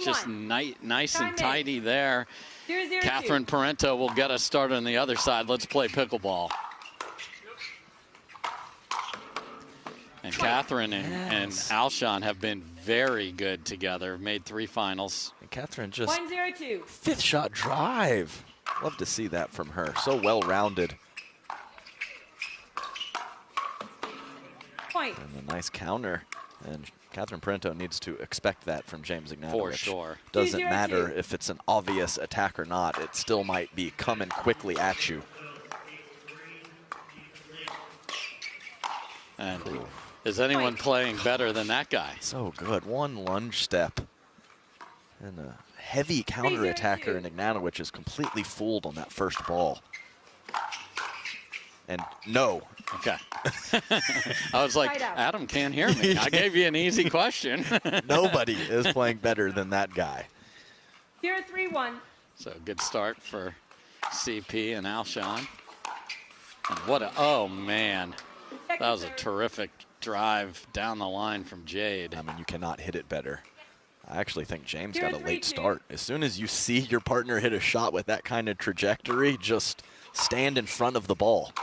just nice and tidy there. 0-0-2. Catherine Parenteau will get us started on the other side. Let's play pickleball. And Catherine and Alshon have been very good together. Made 3 finals. And Catherine just 1-0-2. 5th shot drive. Love to see that from her. So well-rounded. Point. And a nice counter. And Catherine Parenteau needs to expect that from James Ignatowich. For sure. Doesn't 2-0-2. matter if it's an obvious attack or not. It still might be coming quickly at you. And is anyone playing better than that guy? So good. One lunge step. And a heavy counter-attacker in Ignatowich is completely fooled on that first ball. And no. Okay. I was like, Adam can't hear me. I gave you an easy question. Nobody is playing better than that guy. 0-3-1. So good start for CP and Alshon. And what a, oh man. That was a terrific drive down the line from Jade. I mean, you cannot hit it better. I actually think James got a late start. As soon as you see your partner hit a shot with that kind of trajectory, just stand in front of the ball.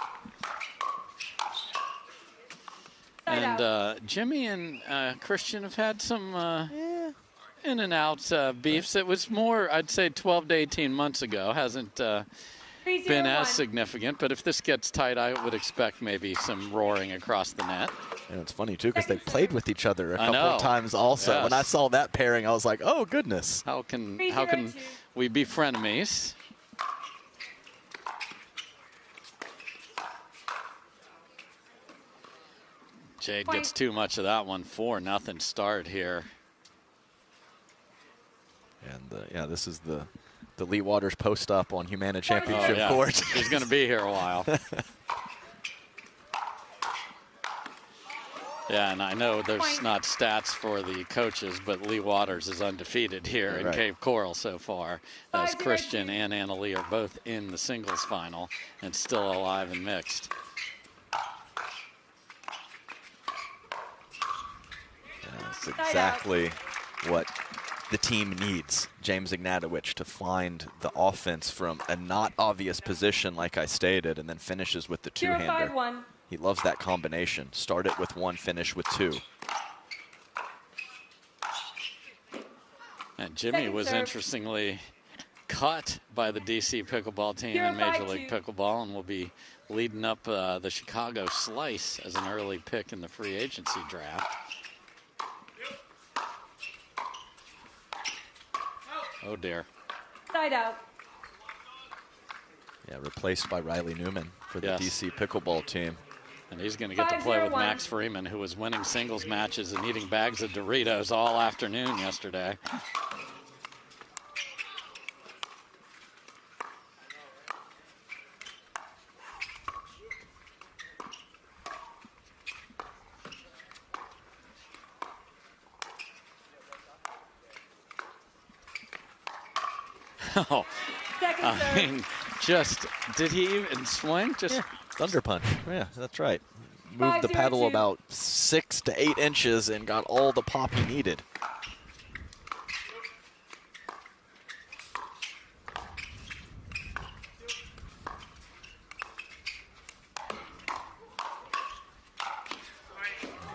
And Jimmy and Christian have had some in and out beefs. It was more, I'd say, 12 to 18 months ago. Hasn't been as significant, but if this gets tight, I would expect maybe some roaring across the net. And it's funny, too, because they played with each other a couple of times also. Yes. When I saw that pairing, I was like, oh, goodness. How can we be frenemies? Jade gets too much of that one. 4-0 start here. And yeah, this is the Lee Waters post up on Humana Championship Court. He's going to be here a while. Yeah, and I know there's not stats for the coaches, but Lee Waters is undefeated here in Cape Coral so far, as Christian and Annalie are both in the singles final and still alive and mixed. That's exactly what the team needs. James Ignatowich to find the offense from a not obvious position, like I stated, and then finishes with the two-hander. He loves that combination. Start it with 1, finish with 2. And Jimmy was interestingly cut by the DC pickleball team in Major League Pickleball and will be leading up the Chicago Slice as an early pick in the free agency draft. Oh dear. Side out. Yeah, replaced by Riley Newman for the DC pickleball team. And he's going to get to play with Max Freeman, who was winning singles matches and eating bags of Doritos all afternoon yesterday. Oh, I mean, just, did he even swing? Just thunder punch. Yeah, that's right. Moved the paddle about 6 to 8 inches and got all the pop he needed.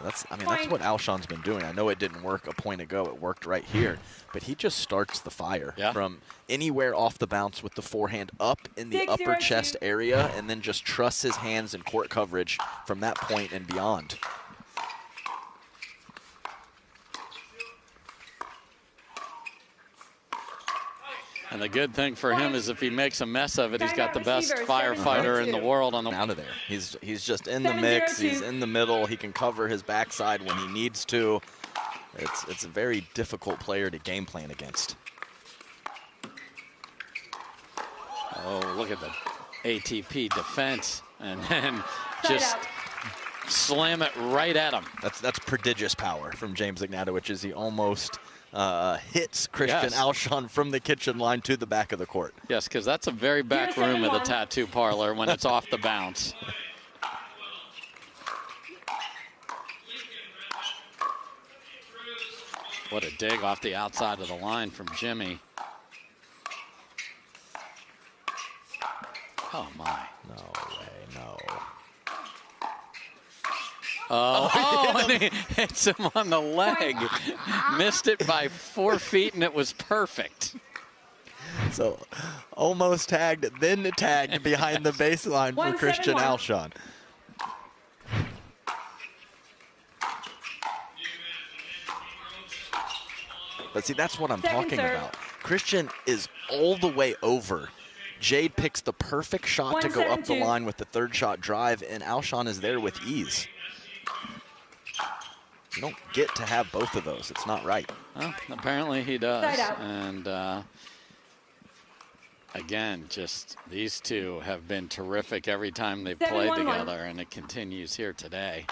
That's what Alshon's been doing. I know it didn't work a point ago. It worked right here. But he just starts the fire from anywhere off the bounce with the forehand up in the upper chest area, and then just trusts his hands in court coverage from that point and beyond. And the good thing for him is if he makes a mess of it, he's got the best firefighter in the world on the out of there. He's just in the mix. He's in the middle. He can cover his backside when he needs to. It's a very difficult player to game plan against. Oh, look at the ATP defense, and then just slam it right at him. That's prodigious power from James Ignatowich as he almost hits Christian Alshon from the kitchen line to the back of the court. Yes, because that's a very back room of the tattoo parlor when it's off the bounce. What a dig off the outside of the line from Jimmy. Oh, my. No way, no. Oh, and he hits him on the leg. Missed it by 4 feet, and it was perfect. So almost tagged, then tagged behind the baseline for Christian 171. Alshon. But see, that's what I'm talking about. Christian is all the way over. Jade picks the perfect shot to go up the 172. line with the third shot drive, and Alshon is there with ease. You don't get to have both of those. It's not right. Well, apparently he does. Side out. And again, just these two have been terrific every time they've played 7-1-1. together, and it continues here today.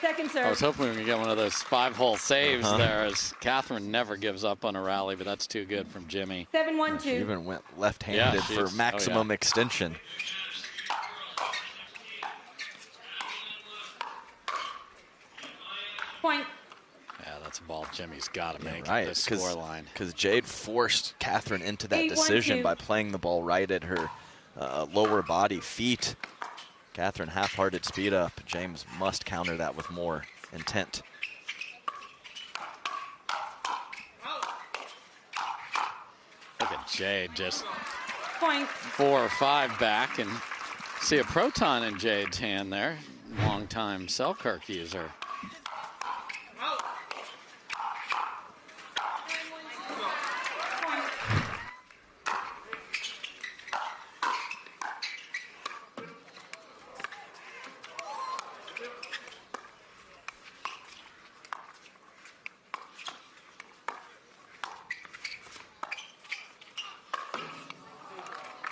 Second serve. I was hoping we could get one of those 5-hole saves there, as Catherine never gives up on a rally, but that's too good from Jimmy. 7-1-2. She even went left-handed Yeah, for maximum extension. Point. Yeah, that's a ball Jimmy's got to make Right, at this score line. because Jade forced Catherine into that 8-1-2. decision by playing the ball right at her lower body, feet. Catherine half-hearted speed up. James must counter that with more intent. Look at Jade, just Point. 4 or 5 back, and see a proton in Jade's hand there. Long-time Selkirk user.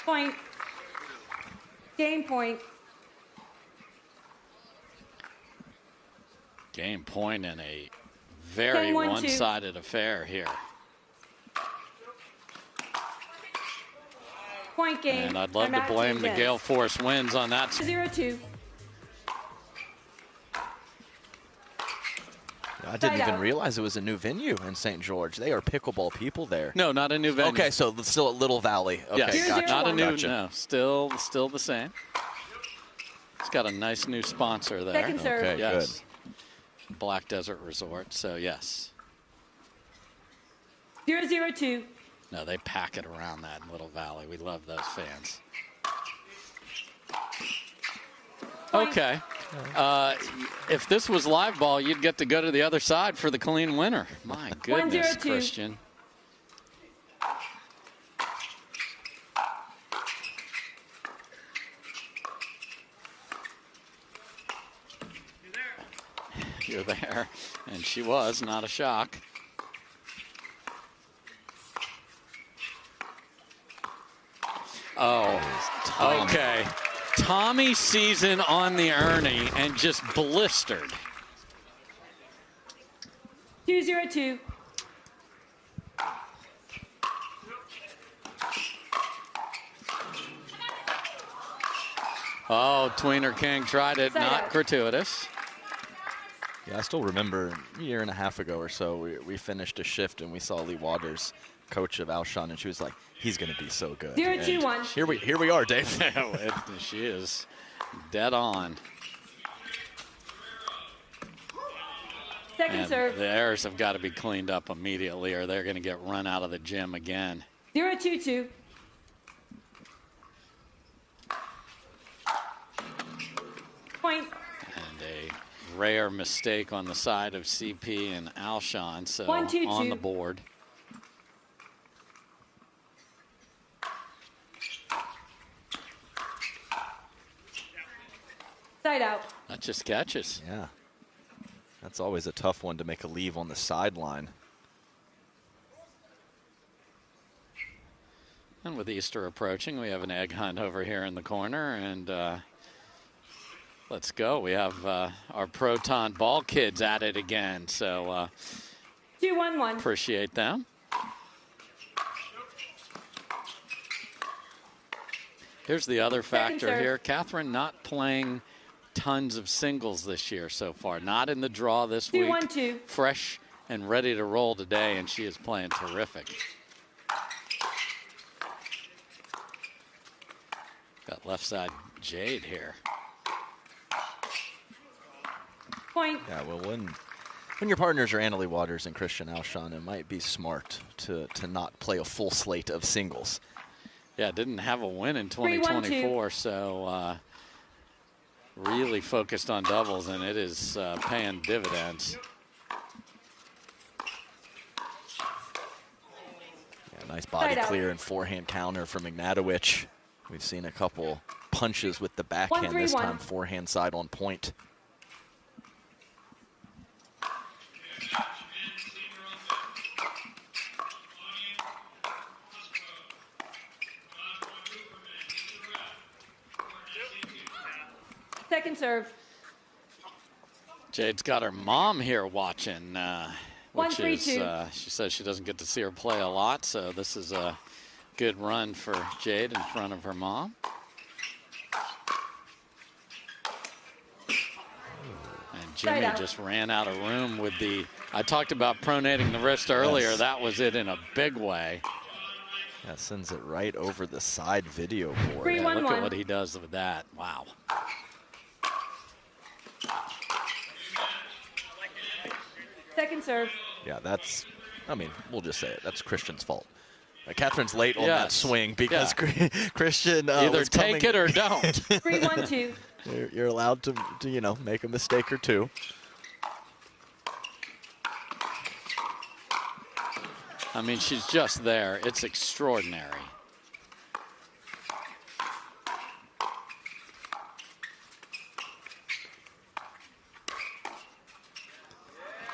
Point. Game point. Game point in a very 10-1-2. one-sided affair here. Point game. And I'd love to Timeout blame to the Jens. Gale Force winds on that. 0-2. I didn't Side even out. realize it was a new venue in St. George. They are pickleball people there. No, not a new venue. Okay, so still at Little Valley. Okay, Yes, Zero, gotcha. zero, not a new, Gotcha. no, still the same. It's got a nice new sponsor there. Second serve. Okay, Yes. Black Desert Resort, so yes. 0-0-2. No, they pack it around that in Little Valley. We love those fans. Point. Okay. If this was live ball, you'd get to go to the other side for the clean winner. My goodness, 1-0-2. Christian. You're there. And she was, not a shock. Oh, okay. Tommy season on the Ernie and just blistered. 2-0-2. Oh, Tweener King tried it, Side not out. gratuitous. Yeah, I still remember a year and a half ago or so, we finished a shift and we saw Lee Waters, coach of Alshon, and she was like, he's going to be so good. 0-2-1. And here we are, Dave. She is dead on. Second And serve. the errors have got to be cleaned up immediately or they're going to get run out of the gym again. 0-2-2. Point. And a rare mistake on the side of CP and Alshon, so 1-2-2. on the board. Side out. That just catches. Yeah. That's always a tough one to make a leave on the sideline. And with Easter approaching, we have an egg hunt over here in the corner, and let's go. We have our Proton ball kids at it again, so 2-1-1. appreciate them. Here's the other Second factor serve. here. Catherine not playing tons of singles this year so far. Not in the draw this week. 2-1-2. Fresh and ready to roll today, and she is playing terrific. Got left side Jade here. Point. Yeah, well, when your partners are Annalie Waters and Christian Alshon, it might be smart to not play a full slate of singles. Yeah, didn't have a win in 2024, so really focused on doubles, and it is paying dividends. Yeah, nice body clear and forehand counter from Ignatowich. We've seen a couple punches with the backhand, this time forehand side on point. Second serve. Jade's got her mom here watching, which 1-3-2. is, she says she doesn't get to see her play a lot, so this is a good run for Jade in front of her mom. And Jimmy just ran out of room with the, I talked about pronating the wrist earlier. Yes. That was it in a big way. That sends it right over the side video board. 3-1-1. Yeah, look at what he does with that. Wow. Second serve. Yeah, that's, I mean, we'll just say it. That's Christian's fault. Catherine's late on that swing because Christian either take it or don't. 3-1-2. You're allowed to, you know, make a mistake or two. I mean, she's just there. It's extraordinary.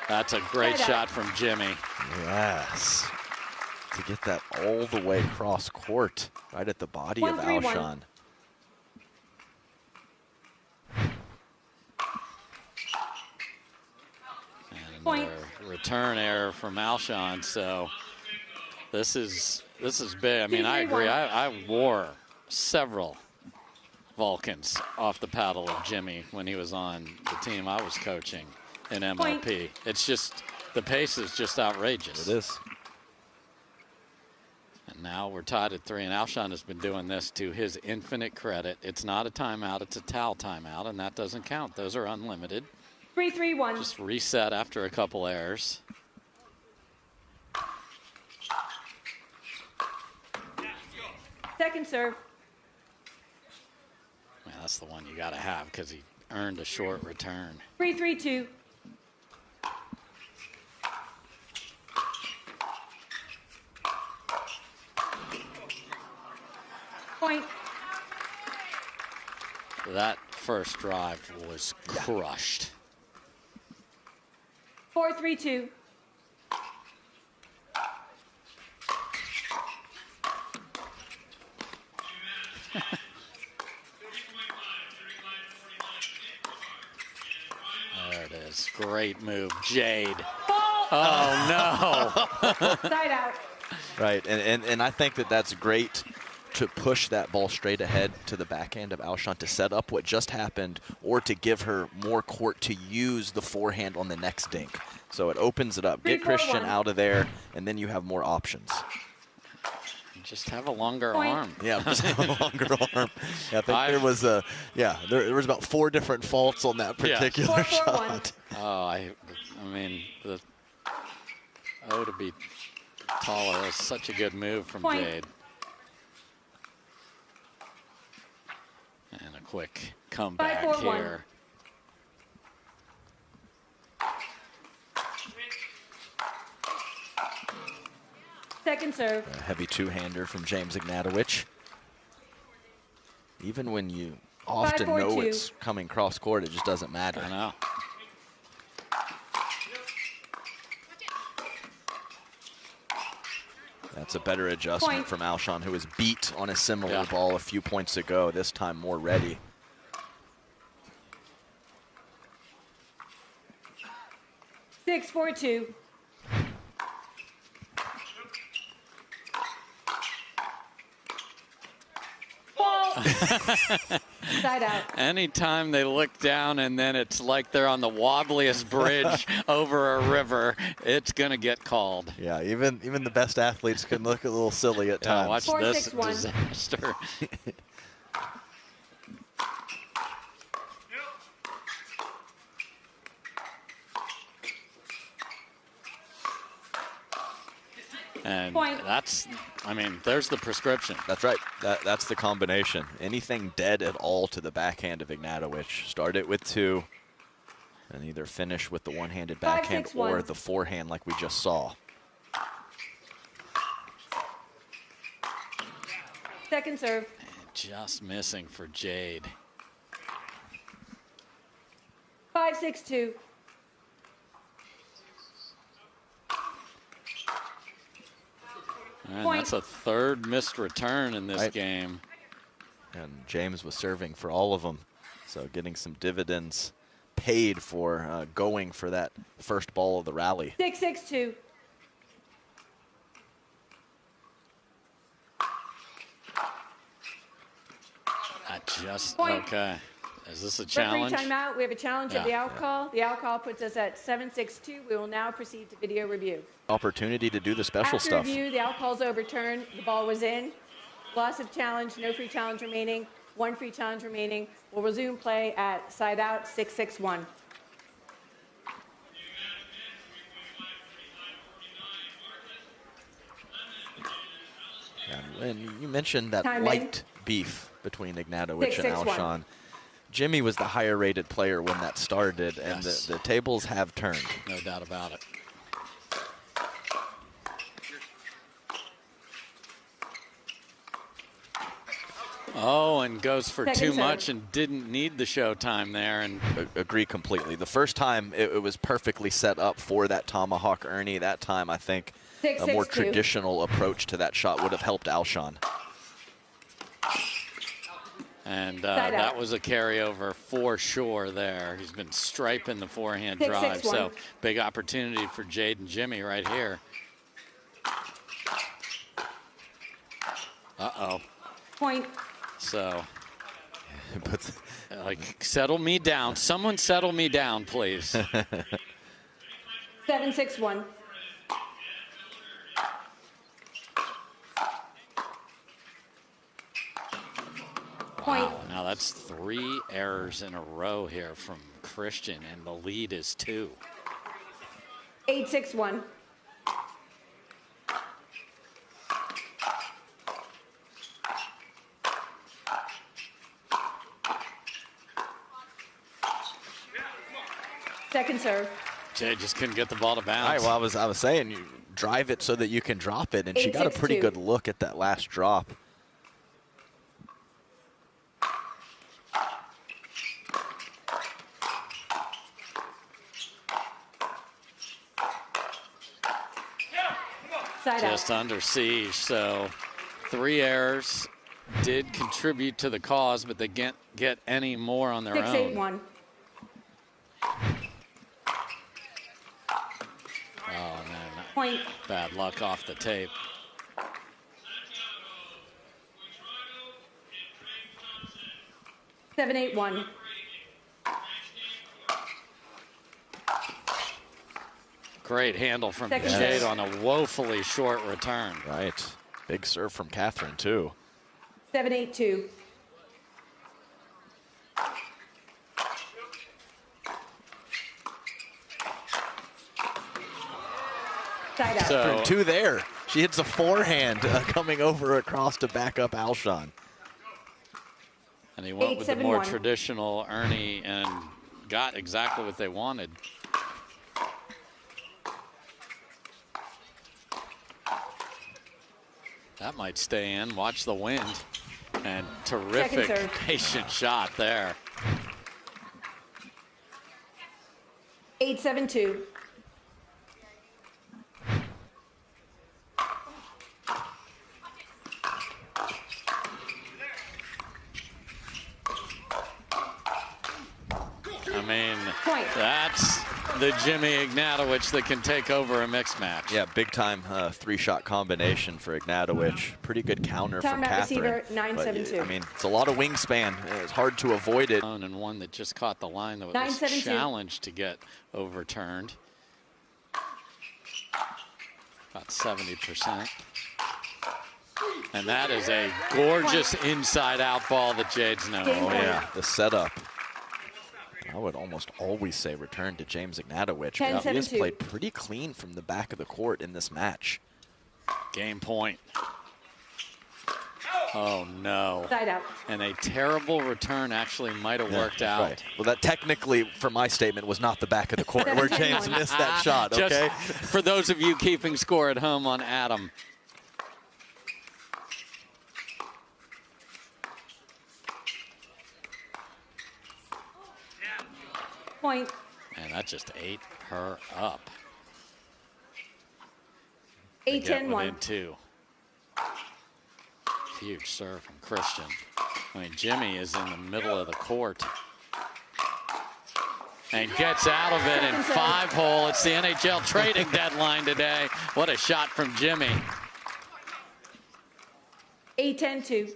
That's a great shot from Jimmy. Yes. To get that all the way cross court, right at the body of 1-3-1. Alshon. And Point. another return error from Alshon. So this is big. I mean, I agree. I wore several Vulcans off the paddle of Jimmy when he was on the team I was coaching in MLP. Point. It's just, the pace is just outrageous. It is. And now we're tied at 3, and Alshon has been doing this to his infinite credit. It's not a timeout, it's a towel timeout, and that doesn't count. Those are unlimited. 3-3-1. Just reset after a couple errors. Second serve. Man, that's the one you got to have because he earned a short return. 3-3-2. Point. That first drive was crushed. 4-3-2. There it is. Great move, Jade. Ball. Oh, no. Side out. Right, and I think that that's great to push that ball straight ahead to the backhand of Alshon to set up what just happened or to give her more court to use the forehand on the next dink. So it opens it up. Get 3-4-1. Christian out of there, and then you have more options. Just have a longer Point. arm. Yeah, just have a longer arm. Yeah, I think there was there was about 4 different faults on that particular 4-4-1. shot. Oh, I mean, to be taller is such a good move from Point. Jade. And a quick comeback 5-4-1. here. Second serve. A heavy two-hander from James Ignatowich. Even when you often 5-4-2. know it's coming cross court, it just doesn't matter. I know. That's a better adjustment Point. from Alshon, who was beat on a similar ball a few points ago, this time more ready. Six, 4-2. Ball. Side out. Anytime they look down and then it's like they're on the wobbliest bridge over a river, it's going to get called. Yeah, even the best athletes can look a little silly at times. Watch 4, this 6, 1. disaster. And Point. there's the prescription. That's right. That's the combination. Anything dead at all to the backhand of Ignatowich. Start it with 2, and either finish with the one-handed 5, backhand 6, or 1. the forehand like we just saw. Second serve. Just missing for Jade. 5, 6, 2. And Point. that's a 3rd missed return in this Right. game. And James was serving for all of them. So getting some dividends paid for going for that first ball of the rally. 6, 6, 2. Point. Okay. Is this a Referee challenge? timeout. We have a challenge of Yeah. the out call. The out call puts us at 7-6-2. We will now proceed to video review. Opportunity to do the special After stuff. review, the out call's overturned. The ball was in. Loss of challenge. No free challenge remaining. 1 free challenge remaining. We'll resume play at side out 6-6-1. And you mentioned that Time in. light beef between Ignatowich 6, and 6, 1. Alshon. Jimmy was the higher rated player when that started, and Yes. the tables have turned. No doubt about it. Oh, and goes for Second too serve. much and didn't need the showtime there. And Agree completely. The first time it was perfectly set up for that tomahawk Ernie. That time I think 6, a more 6, 2. traditional approach to that shot would have helped Alshon. And Side that out. was a carryover for sure there. He's been striping the forehand 6, drive. 6, 1. So big opportunity for Jade and Jimmy right here. Uh-oh. Point. So, But like, settle me down. Someone settle me down, please. 7-6-1. Point. Wow, now that's 3 errors in a row here from Christian, and the lead is 2. 8-6-1. Second serve. Jade just couldn't get the ball to bounce. All right, well, I was saying, you drive it so that you can drop it, and she got a pretty 8-6-2. good look at that last drop. Side Just out. under siege, so 3 errors did contribute to the cause, but they can't get any more on their own. 6-8-1. Oh, man, Point. bad luck off the tape. Seven, 8-1. Great handle from Second Jade serve. on a woefully short return. Right. Big serve from Catherine, too. 7-8-2. Side out. So 2 there. She hits a forehand coming over across to back up Alshon. and he went with the more 8-7-1. traditional Ernie and got exactly what they wanted. That might stay in. Watch the wind. And terrific serve. patient shot there. 8-7-2. I mean, Point. that's the Jimmy Ignatowich that can take over a mixed match. Yeah, big time 3-shot combination for Ignatowich. Pretty good counter from Catherine. Receiver 972. I mean, it's a lot of wingspan. It's hard to avoid it. And one that just caught the line that was 972. challenged to get overturned. About 70%. And that is a gorgeous inside-out ball that Jade's known. Oh, yeah, the setup. I would almost always say return to James Ignatowich. But he has played pretty clean from the back of the court in this match. Game point. Oh, no. Side out. And a terrible return actually might have worked out. Right. Well, that technically, for my statement, was not the back of the court where James missed that shot, okay? Just for those of you keeping score at home on Adam. Point. And that just ate her up. 8-10-1. 2. Huge serve from Christian. I mean, Jimmy is in the middle of the court. And gets out of it in 5-hole. It's the NHL trading deadline today. What a shot from Jimmy. 8-10-2.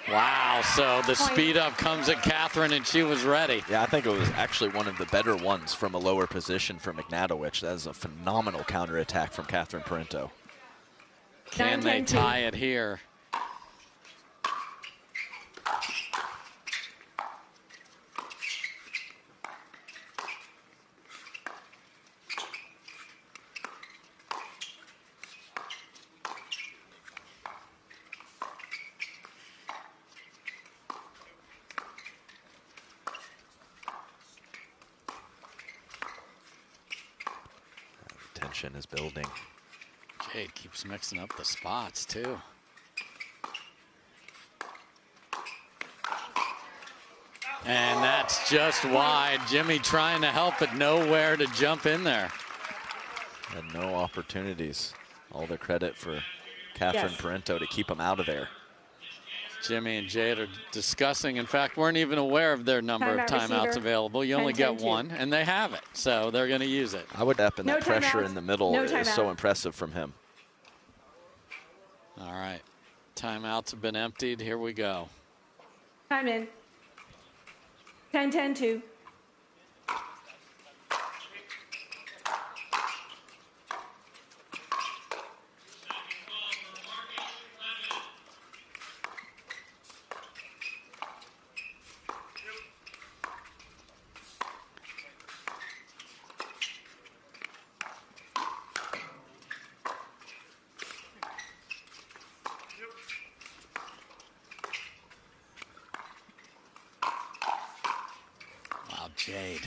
Wow, so the speed up comes at Catherine, and she was ready. Yeah, I think it was actually one of the better ones from a lower position from Ignatowich. That is a phenomenal counterattack from Catherine Parenteau. Can they tie it here? Tension is building. Jade keeps mixing up the spots, too. And that's just wide. Jimmy trying to help, but nowhere to jump in there. Had no opportunities. All the credit for Catherine Parenteau to keep him out of there. Jimmy and Jade are discussing. In fact, weren't even aware of their number of timeouts available. You only get one, and they have it, so they're going to use it. I would up, and that pressure in the middle is so impressive from him. All right, timeouts have been emptied. Here we go. Time in. 10-10-2. Jade.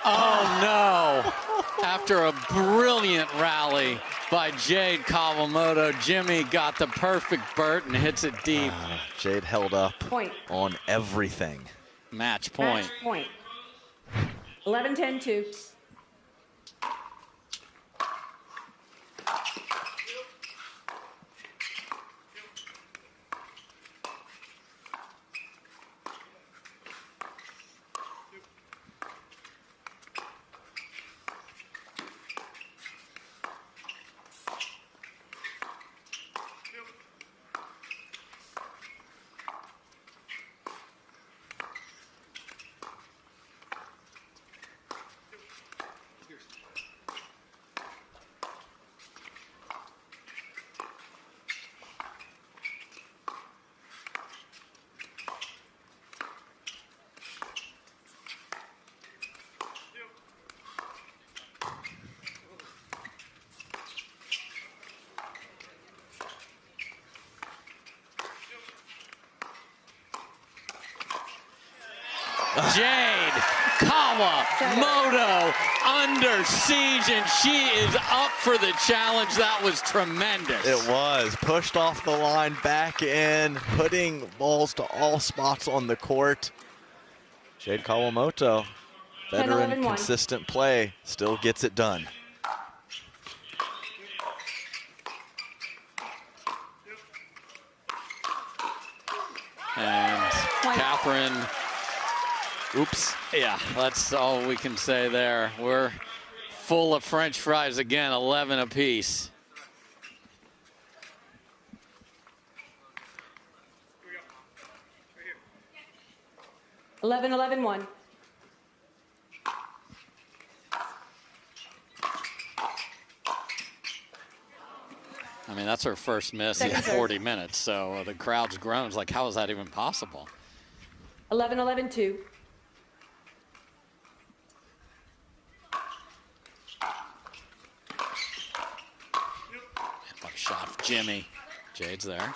Oh, no. After a brilliant rally by Jade Kawamoto, Jimmy got the perfect Burt and hits it deep. Jade held up on everything. Match point. Match point. 11-10-2. Jade Kawamoto under siege, and she is up for the challenge. That was tremendous. It was. Pushed off the line, back in, putting balls to all spots on the court. Jade Kawamoto, veteran, consistent play, still gets it done. And Catherine, oops. Yeah, that's all we can say there. We're full of French fries again, 11 apiece. Eleven, 11-1. I mean, that's her first miss in 40 minutes, so the crowd's grown. It's like, how is that even possible? 11, 11-2. What a shot for Jimmy. Jade's there.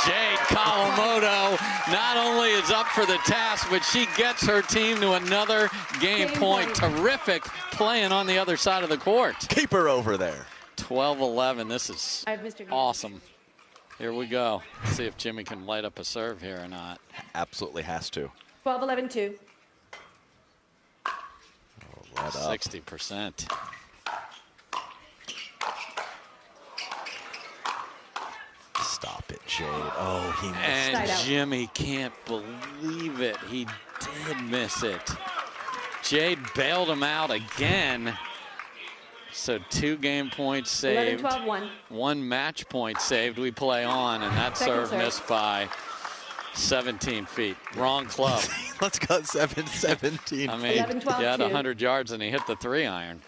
Jade Kawamoto not only is up for the task, but she gets her team to another game point. Terrific playing on the other side of the court. Keep her over there. 12-11. This is awesome. Here we go. Let's see if Jimmy can light up a serve here or not. Absolutely has to. 12, 11-2. Oh, right up. 60%. Stop it, Jade. Oh, he missed And it. Jimmy can't believe it. He did miss it. Jade bailed him out again. So 2 game points saved. 11-12-1. 1 match point saved. We play on, and that serve missed by 17 feet. Wrong club. Let's go 7-17. I mean, 11, 12, he had 2. 100 yards, and he hit the 3-iron.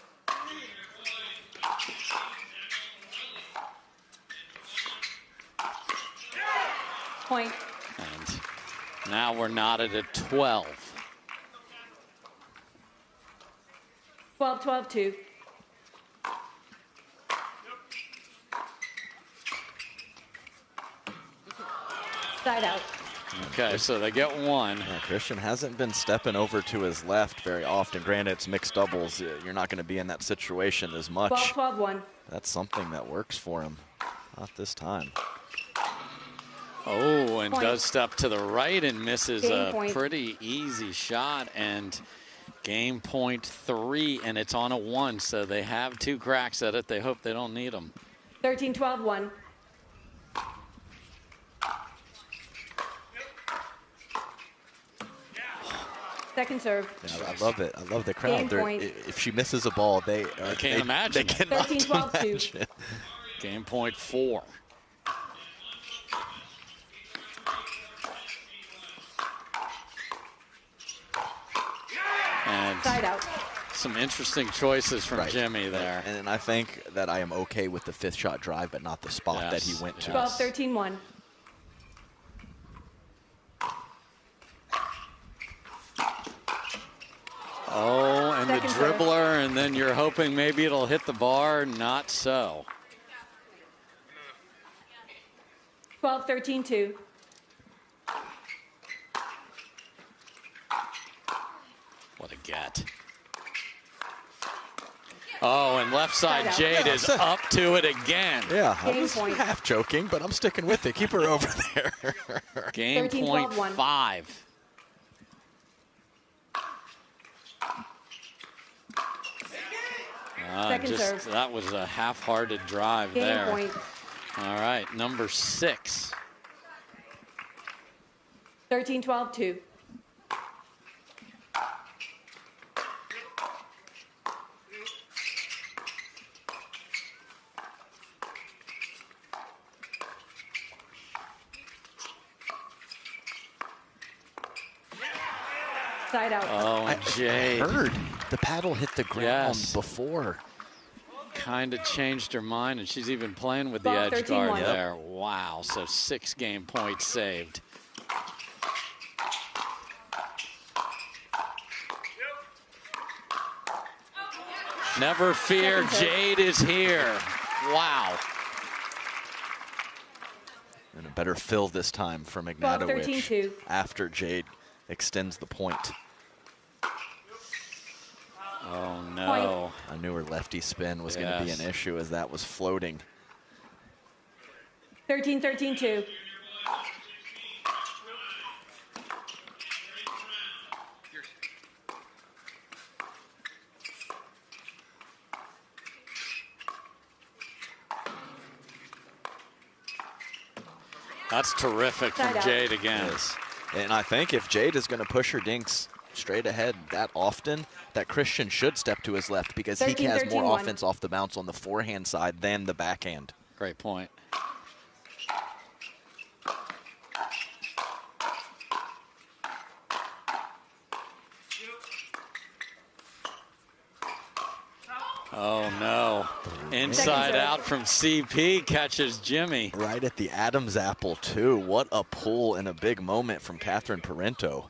Point. And now we're knotted at 12. 12, 12-2. Side out. Okay, so they get 1. Yeah, Christian hasn't been stepping over to his left very often. Granted, it's mixed doubles. You're not going to be in that situation as much. 12-12-1. That's something that works for him. Not this time. Oh, and Point. does step to the right and misses Game a point. pretty easy shot. And game point 3, and it's on a 1. So they have 2 cracks at it. They hope they don't need them. 13-12-1. Second serve. Yeah, I love it. I love the crowd. Game point. If she misses a ball, they can't imagine. They cannot 13-12-2. imagine. Game point 4. And Side out. some interesting choices from Jimmy there. And I think that I am okay with the 5th shot drive, but not the spot that he went to. 12-13-1. Oh, and Second the serve. dribbler, and then you're hoping maybe it'll hit the bar. Not so. 12-13-2. What a get. Oh, and left side Jade is up to it again. Yeah, I Game was point. half joking, but I'm sticking with it. Keep her over there. Game 13, point 12, 1. 5. Second serve. That was a half-hearted drive Game there. point. All right, number 6. 13-12-2. Side out. Oh, and Jade. I heard the paddle hit the ground Yes. before. Kind of changed her mind, and she's even playing with the Ball edge guard 13-1. there. Wow, so 6 game points saved. Never fear, Jade is here. Wow. And a better fill this time from Ignatowich after Jade extends the point. Oh, no. I knew her lefty spin was going to be an issue as that was floating. 13-13-2. That's terrific from Jade again. Yes. And I think if Jade is going to push her dinks straight ahead that often, that Christian should step to his left because he has more offense off the bounce on the forehand side than the backhand. Great point. Oh, no. Inside out from CP catches Jimmy. Right at the Adam's apple, too. What a pull and a big moment from Catherine Parenteau.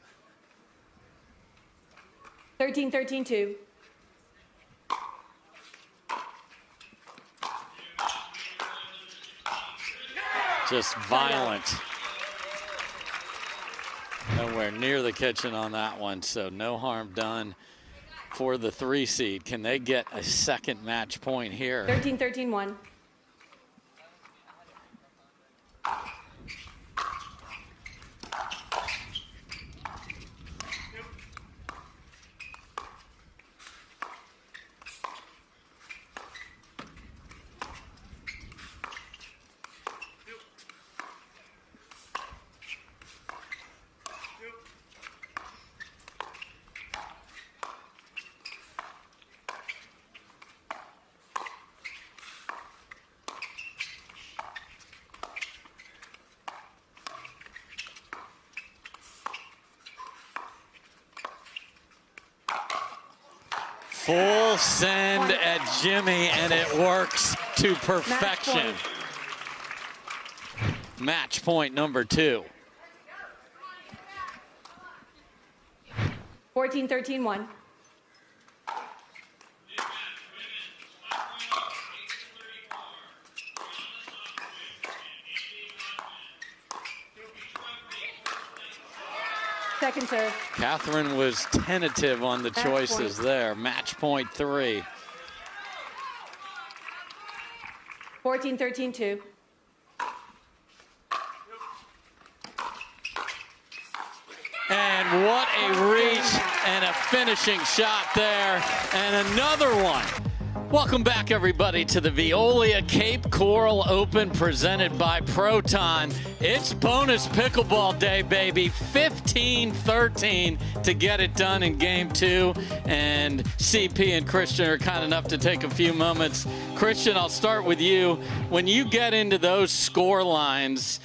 13-13-2. Just violent. Nowhere near the kitchen on that one, so no harm done for the 3 seed. Can they get a second match point here? 13-13-1. Full send at Jimmy, and it works to perfection. Match point number 2. 14-13-1. Second serve. Catherine was tentative on the choices there. Match point 3. 14-13-2. And what a reach and a finishing shot there. And another one. Welcome back, everybody, to the Veolia Cape Coral Open presented by Proton. It's bonus pickleball day, baby. 15-13 to get it done in game 2. And CP and Christian are kind enough to take a few moments. Christian, I'll start with you. When you get into those score lines,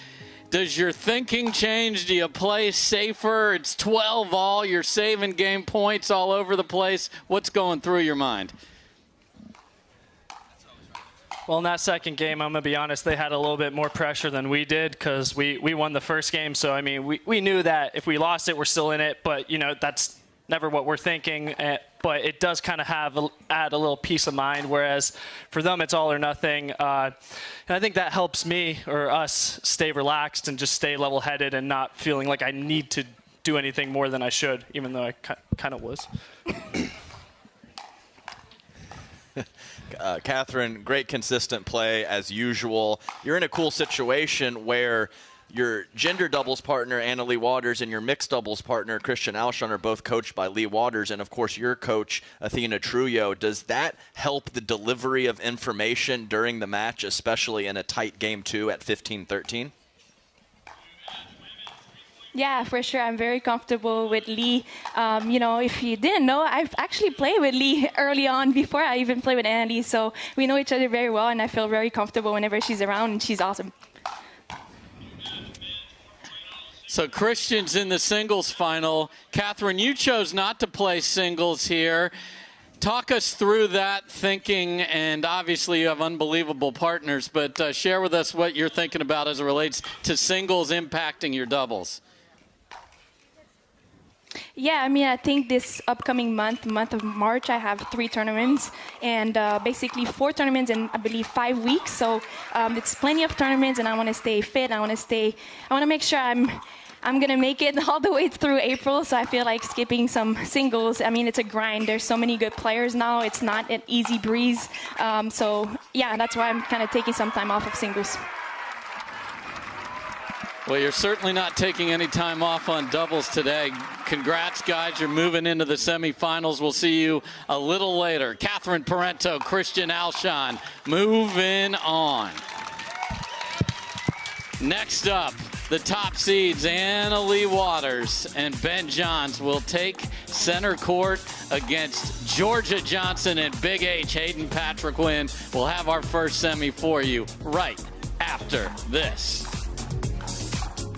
does your thinking change? Do you play safer? It's 12 all. You're saving game points all over the place. What's going through your mind? Well, in that second game, I'm going to be honest, they had a little bit more pressure than we did because we won the first game. So, I mean, we knew that if we lost it, we're still in it. But, you know, that's never what we're thinking. But it does kind of add a little peace of mind, whereas for them, it's all or nothing. And I think that helps me or us stay relaxed and just stay level-headed and not feeling like I need to do anything more than I should, even though I kind of was. Catherine, great consistent play as usual. You're in a cool situation where your gender doubles partner, Anna Lee Waters, and your mixed doubles partner, Christian Alshon, are both coached by Lee Waters, and of course your coach, Athena Trujillo. Does that help the delivery of information during the match, especially in a tight game 2 at 15-13? Yeah, for sure. I'm very comfortable with Lee. You know, if you didn't know, I've actually played with Lee early on before I even played with Anna Lee. So we know each other very well, and I feel very comfortable whenever she's around, and she's awesome. So Christian's in the singles final. Catherine, you chose not to play singles here. Talk us through that thinking, and obviously you have unbelievable partners, but share with us what you're thinking about as it relates to singles impacting your doubles. Yeah, I mean, I think this upcoming month of March, I have 3 tournaments and basically 4 tournaments in, I believe, 5 weeks. So it's plenty of tournaments, and I want to stay fit. I want to make sure I'm going to make it all the way through April. So I feel like skipping some singles. I mean, it's a grind. There's so many good players now. It's not an easy breeze. So yeah, that's why I'm kind of taking some time off of singles. Well, you're certainly not taking any time off on doubles today. Congrats, guys. You're moving into the semifinals. We'll see you a little later. Catherine Parenteau, Christian Alshon, moving on. Next up, the top seeds, Anna Leigh Waters and Ben Johns will take center court against Georgia Johnson and Big H. Hayden Patrick Wynn. We'll have our first semi for you right after this.